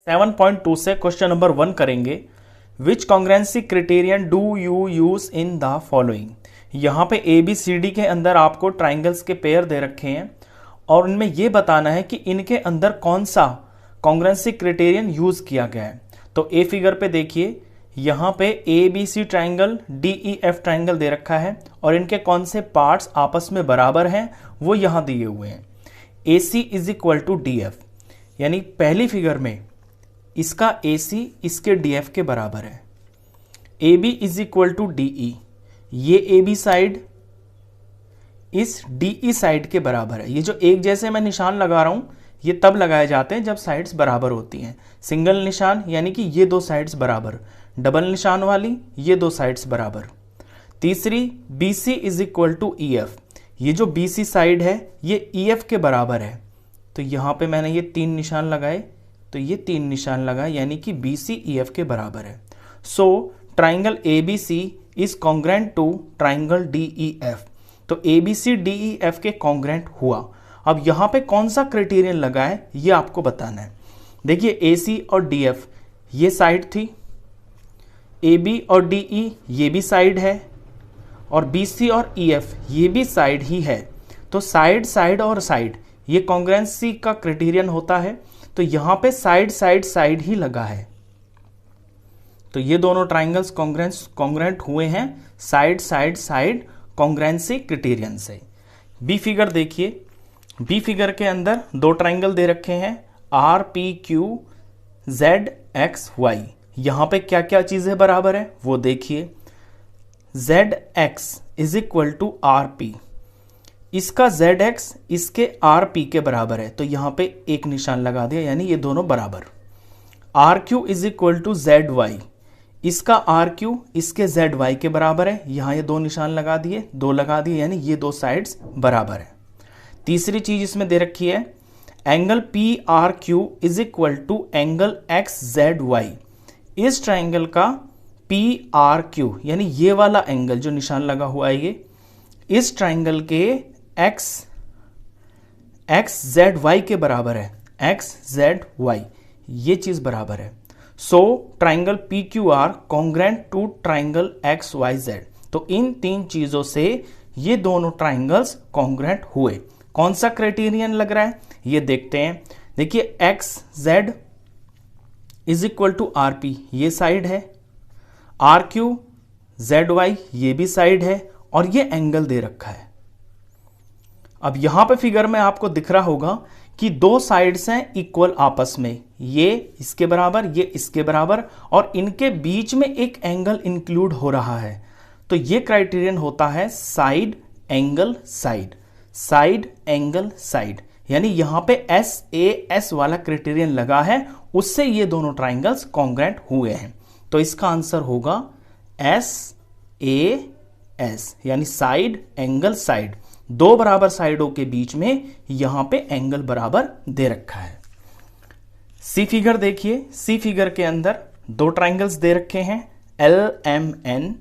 7.2 से question number 1 करेंगे। Which congruency criterion do you use in the following. यहाँ पे ए बी सी डी के अंदर आपको ट्राइंगल्स के पेयर दे रखे हैं और उनमें ये बताना है कि इनके अंदर कौन सा कॉन्ग्रुएंसी क्राइटेरियन यूज किया गया है। तो ए फिगर पे देखिए, यहाँ पे A B C triangle, D E F triangle दे रखा है और इनके कौन से पार्ट्स आपस में बराबर हैं वो यहाँ दिए हुए हैं। A C is equal to D F, यानी पहली फिगर में इसका ए सी इसके डी एफ के बराबर है। A B is equal to D E, ये ए बी साइड इस डी ई साइड के बराबर है। ये जो एक जैसे मैं निशान लगा रहा हूं ये तब लगाए जाते हैं जब साइड्स बराबर होती हैं। सिंगल निशान यानी कि ये दो साइड्स बराबर, डबल निशान वाली ये दो साइड्स बराबर। तीसरी B C is equal to E F, ये जो बी सी साइड है ये ई एफ के बराबर है। तो यहाँ पे मैंने ये तीन निशान लगाए, तो ये तीन निशान लगाए यानी कि बी सी ई एफ के बराबर है। So triangle A B C is congruent to triangle D E F. तो A B C D E F के कॉन्ग्रुएंट हुआ। अब यहाँ पे कौन सा क्राइटेरियन लगा है ये आपको बताना है। देखिए ए सी और डी एफ ये साइड थी, ए बी और डी ई ये भी साइड है और बी सी और ई एफ ये भी साइड ही है। तो साइड साइड और साइड ये कॉन्ग्रुएंसी का क्राइटेरियन होता है। तो यहाँ पे साइड साइड साइड ही लगा है, तो ये दोनों ट्राइंगल्स कॉन्ग्रुएंट हुए हैं side side side congruency criterion से। बी फिगर देखिए, बी फिगर के अंदर दो ट्राइंगल दे रखे हैं R P Q Z X Y. यहाँ पे क्या क्या चीजें बराबर है वो देखिए। Z X is equal to R P, इसका जेड एक्स इसके आर पी के बराबर है, तो यहाँ पे एक निशान लगा दिया यानी ये दोनों बराबर। R Q is equal to Z Y, इसका आर क्यू इसके जेड वाई के बराबर है, यहाँ ये दो निशान लगा दिए, दो लगा दिए यानी ये दो साइड्स बराबर है। तीसरी चीज इसमें दे रखी है angle P R Q is equal to angle X Z Y. इस ट्राइंगल का पी आर क्यू यानी ये वाला एंगल जो निशान लगा हुआ है ये इस ट्राइंगल के एक्स जेड वाई के बराबर है। एक्स जेड वाई ये चीज बराबर है। So triangle P Q R congruent to triangle X Y Z. तो इन तीन चीजों से ये दोनों ट्राइंगल्स कॉन्ग्रुएंट हुए। कौन सा क्राइटेरियन लग रहा है ये देखते हैं। देखिए X Z is equal to R P ये साइड है, आर क्यू जेड वाई ये भी साइड है और ये एंगल दे रखा है। अब यहां पे फिगर में आपको दिख रहा होगा कि दो साइड्स हैं इक्वल आपस में, ये इसके बराबर ये इसके बराबर और इनके बीच में एक एंगल इंक्लूड हो रहा है। तो ये क्राइटेरियन होता है side angle side, side angle side, यानी यहां पे एस ए एस वाला क्राइटेरियन लगा है, उससे ये दोनों ट्राइंगल्स कॉन्ग्रुएंट हुए हैं। तो इसका आंसर होगा एस ए एस, यानी साइड एंगल साइड। दो बराबर साइडों के बीच में यहां पे एंगल बराबर दे रखा है। सी फिगर देखिए, सी फिगर के अंदर दो ट्राइंगल्स दे रखे हैं एल एम एन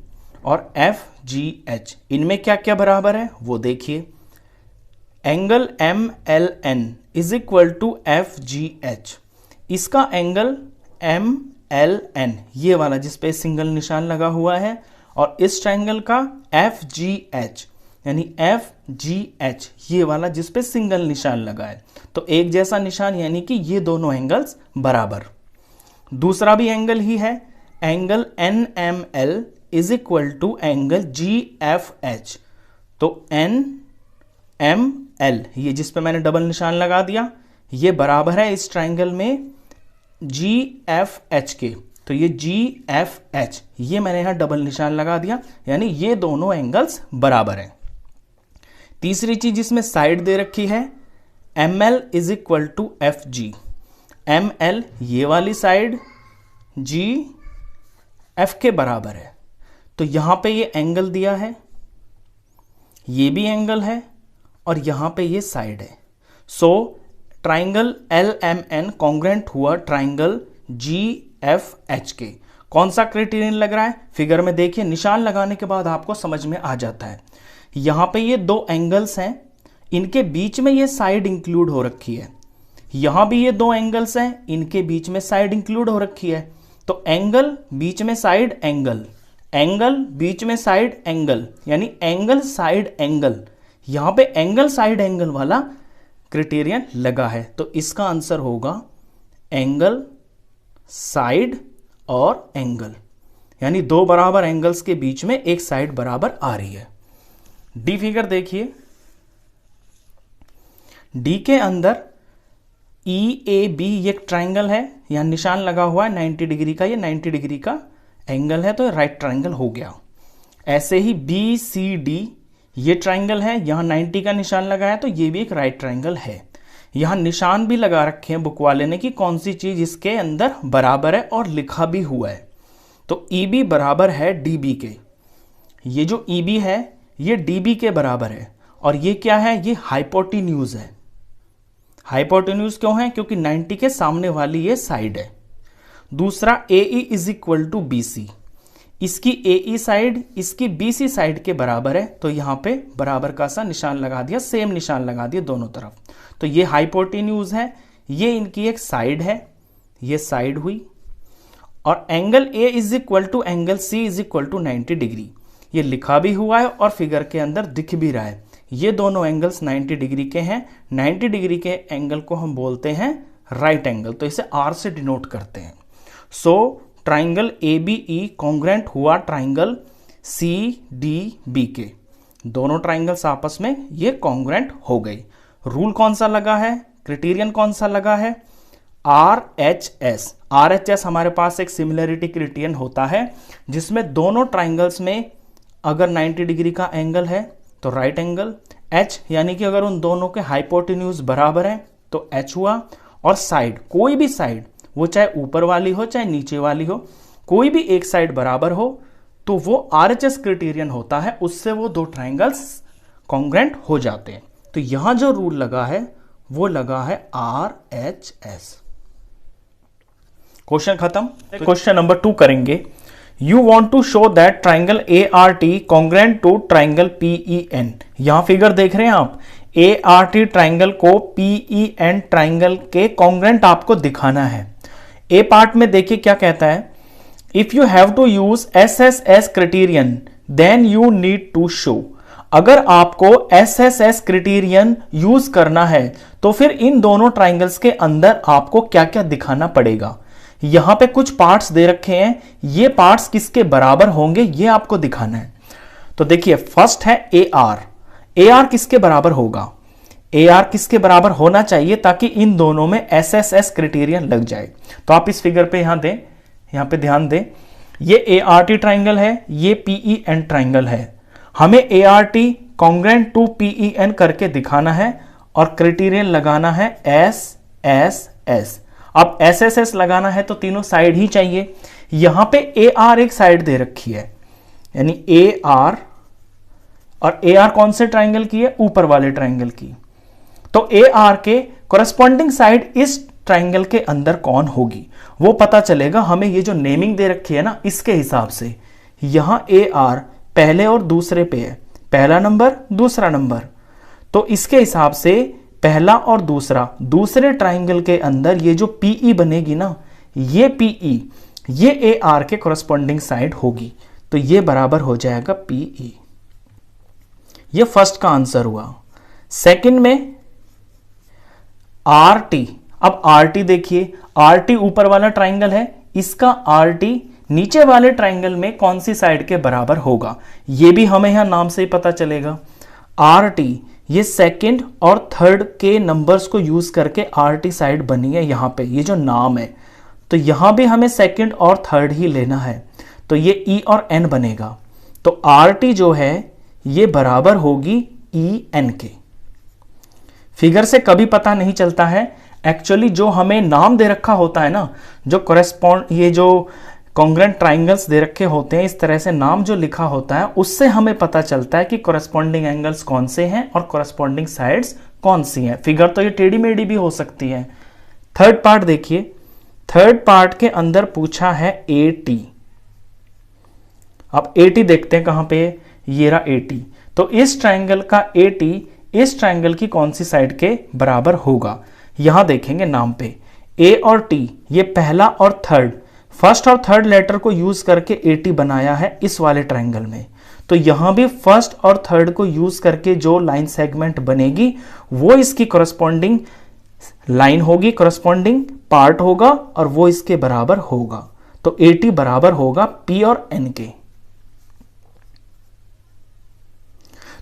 और एफ जी एच। इनमें क्या क्या बराबर है वो देखिए। Angle M L N is equal to F G H, इसका एंगल एम एल एन ये वाला जिसपे सिंगल निशान लगा हुआ है और इस ट्राइंगल का एफ जी एच यानी एफ जी एच ये वाला जिसपे सिंगल निशान लगा है। तो एक जैसा निशान यानी कि ये दोनों एंगल्स बराबर। दूसरा भी एंगल ही है, angle N M L is equal to angle G F H. तो एन एम एल ये जिसपे मैंने डबल निशान लगा दिया ये बराबर है इस ट्राइंगल में जी एफ एच के। तो ये जी एफ एच ये मैंने यहां डबल निशान लगा दिया यानी ये दोनों एंगल्स बराबर हैं। तीसरी चीज इसमें साइड दे रखी है M L is equal to F G. M L ये वाली साइड जी एफ के बराबर है। तो यहां पे ये एंगल दिया है, ये भी एंगल है और यहां पे ये साइड है। So triangle L M N congruent हुआ ट्राइंगल जी एफ एच के। कौन सा क्राइटेरियन लग रहा है फिगर में देखिए, निशान लगाने के बाद आपको समझ में आ जाता है। यहां पे ये दो एंगल्स हैं, इनके बीच में ये साइड इंक्लूड हो रखी है, यहां भी ये दो एंगल्स हैं, इनके बीच में साइड इंक्लूड हो रखी है, तो एंगल बीच में साइड एंगल, एंगल बीच में साइड एंगल, यानी एंगल साइड एंगल। यहां पे एंगल साइड एंगल वाला क्राइटेरियन लगा है, तो इसका आंसर होगा एंगल साइड और एंगल, यानी दो बराबर एंगल्स के बीच में एक साइड बराबर आ रही है। डी फिगर देखिए, डी के अंदर ई ए बी ये एक ट्राइंगल है, यहां निशान लगा हुआ है 90 डिग्री का, ये 90 डिग्री का एंगल है, तो राइट ट्राइंगल हो गया। ऐसे ही बी सी डी ये ट्राइंगल है, यहां 90 का निशान लगा है, तो ये भी एक राइट ट्राइंगल है। यहां निशान भी लगा रखे हैं बुक वाले ने कि कौन सी चीज इसके अंदर बराबर है, और लिखा भी हुआ है। तो ई बी बराबर है डी बी के, ये जो ई बी है ये डी बी के बराबर है, और ये क्या है, ये हाइपोटेन्यूज है। हाइपोटेन्यूज क्यों है, क्योंकि 90 के सामने वाली ये साइड है। दूसरा A E is equal to B C, इसकी ए ई साइड इसकी बी सी साइड के बराबर है, तो यहां पे बराबर का सा निशान लगा दिया, सेम निशान लगा दिया दोनों तरफ। तो ये हाइपोटेन्यूज है, ये इनकी एक साइड है, ये साइड हुई। और angle A is equal to angle C is equal to 90 degree, ये लिखा भी हुआ है और फिगर के अंदर दिख भी रहा है। ये दोनों एंगल्स 90 डिग्री के हैं। 90 डिग्री के एंगल को हम बोलते हैं राइट एंगल, तो इसे आर से डिनोट करते हैं। So triangle A B E congruent हुआ ट्राइंगल सी डी बी के, दोनों ट्राइंगल्स आपस में ये कॉन्ग्रेंट हो गई। रूल कौन सा लगा है, क्राइटेरियन कौन सा लगा है, R H S. Are H S हमारे पास एक सिमिलरिटी क्राइटेरियन होता है, जिसमें दोनों ट्राइंगल्स में अगर 90 डिग्री का एंगल है तो राइट एंगल, एच यानी कि अगर उन दोनों के हाइपोटेन्यूज बराबर है तो एच हुआ, और साइड कोई भी साइड, वो चाहे ऊपर वाली हो चाहे नीचे वाली हो, कोई भी एक साइड बराबर हो तो वो आरएचएस क्राइटेरियन होता है, उससे वो दो ट्राइंगल्स कॉन्ग्रेंट हो जाते हैं। तो यहां जो रूल लगा है वो लगा है आर एच एस। क्वेश्चन खत्म। क्वेश्चन नंबर 2 करेंगे। You want to show that triangle A R T congruent to triangle P E N. यहां फिगर देख रहे हैं आप, ए आर टी ट्राइंगल को पीई एन ट्राइंगल के कॉन्ग्रेंट आपको दिखाना है। ए पार्ट में देखिए क्या कहता है, if you have to use S S S criterion then you need to show. अगर आपको S S S criterion use करना है तो फिर इन दोनों ट्राइंगल्स के अंदर आपको क्या क्या दिखाना पड़ेगा। यहां पे कुछ पार्ट्स दे रखे हैं, ये पार्ट्स किसके बराबर होंगे ये आपको दिखाना है। तो देखिए फर्स्ट है ए आर। ए आर किसके बराबर होगा, ए आर किसके बराबर होना चाहिए ताकि इन दोनों में एस एस एस क्राइटेरियन लग जाए। तो आप इस फिगर पे यहां दें, यहां पे ध्यान दें, ये ए आर टी ट्राइंगल है, ये पीई एन ट्राइंगल है। हमें A R T congruent to P E N करके दिखाना है और क्राइटेरियन लगाना है एस एस एस। अब एस एस एस लगाना है तो तीनों साइड ही चाहिए। यहां पे ए आर एक साइड दे रखी है, यानी ए आर, और ए आर कौन से ट्राइंगल की है, ऊपर वाले ट्राइंगल की। तो ए आर के कोरस्पॉन्डिंग साइड इस ट्राइंगल के अंदर कौन होगी वो पता चलेगा हमें, ये जो नेमिंग दे रखी है ना इसके हिसाब से। यहां ए आर पहले और दूसरे पे है, पहला नंबर दूसरा नंबर, तो इसके हिसाब से पहला और दूसरा, दूसरे ट्राइंगल के अंदर ये जो पीई बनेगी ना, ये पीई ये ए आर के कोरस्पॉन्डिंग साइड होगी, तो ये बराबर हो जाएगा पीई। ये फर्स्ट का आंसर हुआ। सेकंड में आर टी। अब आर टी देखिए, आर टी ऊपर वाला ट्राइंगल है, इसका आर टी नीचे वाले ट्राइंगल में कौन सी साइड के बराबर होगा, ये भी हमें यहां नाम से ही पता चलेगा। आर टी ये सेकंड और थर्ड के नंबर्स को यूज करके आर टी साइड बनी है यहां पे, ये जो नाम है, तो यहां भी हमें सेकंड और थर्ड ही लेना है, तो ये ई और एन बनेगा। तो आर टी जो है ये बराबर होगी ई एन के। फिगर से कभी पता नहीं चलता है, एक्चुअली जो हमें नाम दे रखा होता है ना, जो कोरेस्पॉन्ड, ये जो कॉन्ग्रेंट ट्राइंगल्स दे रखे होते हैं, इस तरह से नाम जो लिखा होता है उससे हमें पता चलता है कि कोरेस्पॉन्डिंग एंगल्स कौन से हैं और कोरेस्पॉन्डिंग साइड्स कौन सी हैं। फिगर तो ये टेढ़ी मेढ़ी भी हो सकती है। थर्ड पार्ट देखिए, थर्ड पार्ट के अंदर पूछा है ए टी। अब ए टी देखते हैं कहां पे, ये रहा ए टी। तो इस ट्राइंगल का ए टी इस ट्राइंगल की कौन सी साइड के बराबर होगा, यहां देखेंगे नाम पे ए और टी, ये पहला और थर्ड, फर्स्ट और थर्ड लेटर को यूज करके ए टी बनाया है इस वाले ट्राइंगल में। तो यहां भी फर्स्ट और थर्ड को यूज करके जो लाइन सेगमेंट बनेगी वो इसकी करस्पॉन्डिंग लाइन होगी, करस्पॉन्डिंग पार्ट होगा और वो इसके बराबर होगा। तो ए टी बराबर होगा पी और एन के।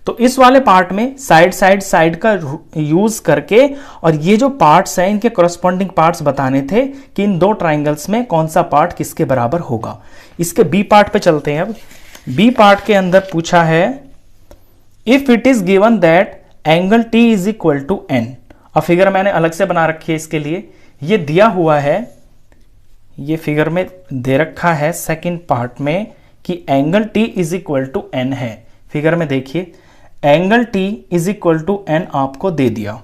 तो इस वाले पार्ट में साइड का यूज करके और ये जो पार्ट्स हैं इनके करस्पॉन्डिंग पार्ट्स बताने थे कि इन दो ट्राइंगल्स में कौन सा पार्ट किसके बराबर होगा। इसके बी पार्ट पे चलते हैं। अब बी पार्ट के अंदर पूछा है if it is given that angle T is equal to N. अब फिगर मैंने अलग से बना रखी है इसके लिए, ये दिया हुआ है, ये फिगर में दे रखा है सेकंड पार्ट में कि angle T is equal to N है। फिगर में देखिए angle T is equal to N आपको दे दिया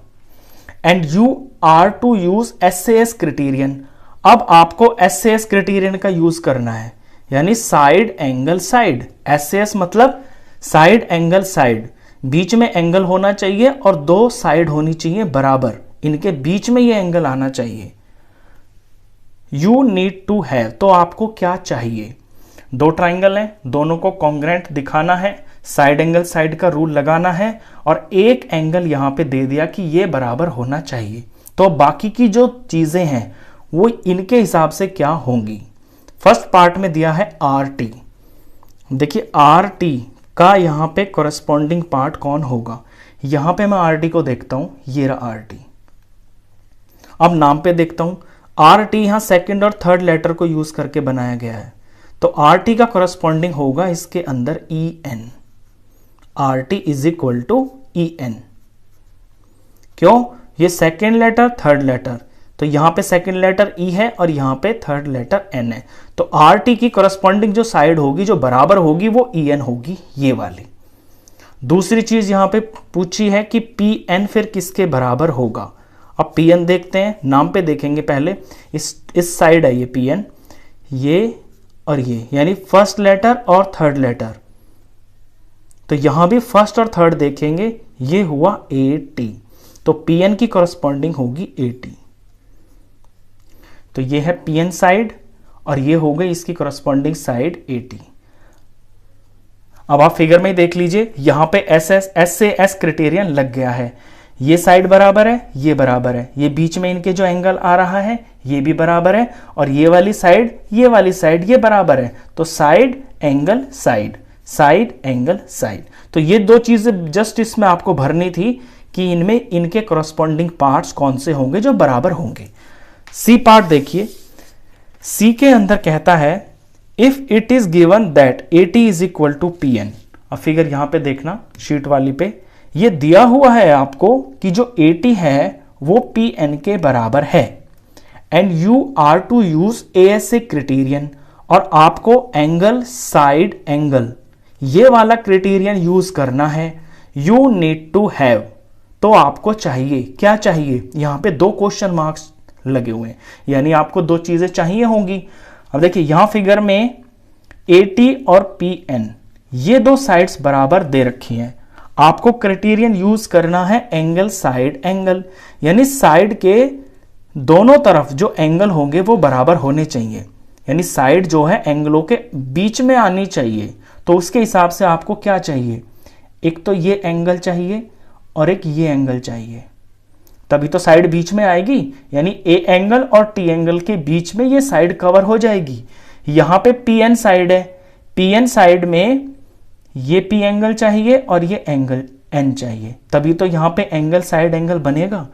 and you are to use SAS criterion. अब आपको SAS क्राइटेरियन का यूज करना है, यानी साइड एंगल साइड। SAS मतलब साइड एंगल साइड, बीच में एंगल होना चाहिए और दो साइड होनी चाहिए बराबर, इनके बीच में ये एंगल आना चाहिए। यू नीड टू हैव, तो आपको क्या चाहिए, दो ट्राइंगल हैं, दोनों को कॉन्ग्रेंट दिखाना है, साइड एंगल साइड का रूल लगाना है और एक एंगल यहां पे दे दिया कि ये बराबर होना चाहिए। तो बाकी की जो चीजें हैं वो इनके हिसाब से क्या होंगी। फर्स्ट पार्ट में दिया है आर टी, देखिए आर टी का यहां पे कोरेस्पॉन्डिंग पार्ट कौन होगा। यहां पे मैं आर टी को देखता हूं, ये रहा आर टी। अब नाम पे देखता हूं, आर टी यहां सेकेंड और थर्ड लेटर को यूज करके बनाया गया है, तो आर टी का कोरेस्पॉन्डिंग होगा इसके अंदर E N. R T is equal to E N. क्यों, ये सेकेंड लेटर थर्ड लेटर, तो यहां पे सेकेंड लेटर ई है और यहां पे थर्ड लेटर एन है, तो आर टी की करस्पॉन्डिंग जो साइड होगी जो बराबर होगी वो ई एन होगी, ये वाली। दूसरी चीज यहां पे पूछी है कि पी एन फिर किसके बराबर होगा। अब पी एन देखते हैं, नाम पे देखेंगे पहले, इस साइड है ये पी एन, ये और ये, यानी फर्स्ट लेटर और थर्ड लेटर, तो यहां भी फर्स्ट और थर्ड देखेंगे, ये हुआ ए टी, तो पी एन की करस्पॉन्डिंग होगी ए टी। तो ये है पी एन साइड और ये हो गई इसकी करस्पॉन्डिंग साइड ए टी। अब आप फिगर में देख लीजिए, यहां पे SAS क्राइटेरियन लग गया है, ये साइड बराबर है, ये बराबर है, ये बीच में इनके जो एंगल आ रहा है ये भी बराबर है और ये वाली साइड ये बराबर है, तो side angle side, side angle side. तो ये दो चीजें जस्ट इसमें आपको भरनी थी कि इनमें इनके करस्पॉन्डिंग पार्ट्स कौन से होंगे जो बराबर होंगे। सी पार्ट देखिए, सी के अंदर कहता है if it is given that A T is equal to P N. अब फिगर यहां पे देखना शीट वाली पे, ये दिया हुआ है आपको कि जो ए टी है वो पी एन के बराबर है and you are to use ASA criterion, और आपको एंगल साइड एंगल ये वाला क्राइटेरियन यूज करना है। यू नीड टू हैव, तो आपको चाहिए, क्या चाहिए, यहां पे दो क्वेश्चन मार्क्स लगे हुए हैं, यानी आपको दो चीजें चाहिए होंगी। अब देखिए यहां फिगर में ए टी और पी एन ये दो साइड्स बराबर दे रखी हैं, आपको क्राइटेरियन यूज करना है एंगल साइड एंगल, यानी साइड के दोनों तरफ जो एंगल होंगे वो बराबर होने चाहिए, यानी साइड जो है एंगलों के बीच में आनी चाहिए। तो उसके हिसाब से आपको क्या चाहिए, एक तो ये एंगल चाहिए और एक ये एंगल चाहिए, तभी तो साइड बीच में आएगी, यानी ए एंगल और टी एंगल के बीच में ये साइड कवर हो जाएगी। यहां पे पी एन साइड है, पी एन साइड में ये पी एंगल चाहिए और ये एंगल एन चाहिए, तभी तो यहां पे एंगल साइड एंगल बनेगा।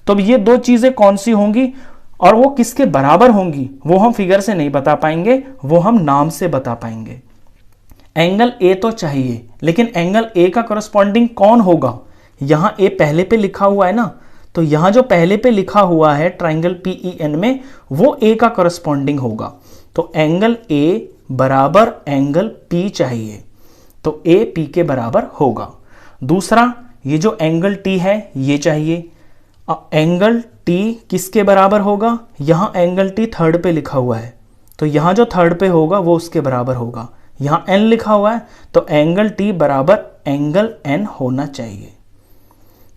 तो ये दो चीजें कौन सी होंगी और वो किसके बराबर होंगी वो हम फिगर से नहीं बता पाएंगे, वो हम नाम से बता पाएंगे। एंगल ए तो चाहिए, लेकिन एंगल ए का करस्पॉन्डिंग कौन होगा, यहां ए पहले पे लिखा हुआ है ना, तो यहां जो पहले पे लिखा हुआ है ट्राइंगल PEN में वो ए का करस्पॉन्डिंग होगा। तो एंगल ए बराबर एंगल P चाहिए, तो ए P के बराबर होगा। दूसरा, ये जो एंगल T है ये चाहिए, एंगल T किसके बराबर होगा, यहां एंगल T थर्ड पे लिखा हुआ है, तो यहां जो थर्ड पे होगा वो उसके बराबर होगा। यहां N लिखा हुआ है तो एंगल T बराबर एंगल N होना चाहिए,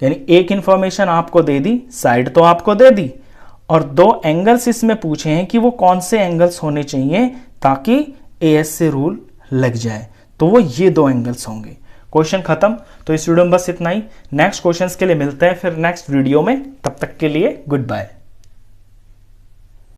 यानी एक इंफॉर्मेशन आपको दे दी, साइड तो आपको दे दी, और दो एंगल्स इसमें पूछे हैं कि वो कौन से एंगल्स होने चाहिए ताकि एएस से रूल लग जाए, तो वो ये दो एंगल्स होंगे। क्वेश्चन खत्म। तो इस वीडियो में बस इतना ही। नेक्स्ट क्वेश्चंस के लिए मिलते हैं फिर नेक्स्ट वीडियो में, तब तक के लिए गुड बाय।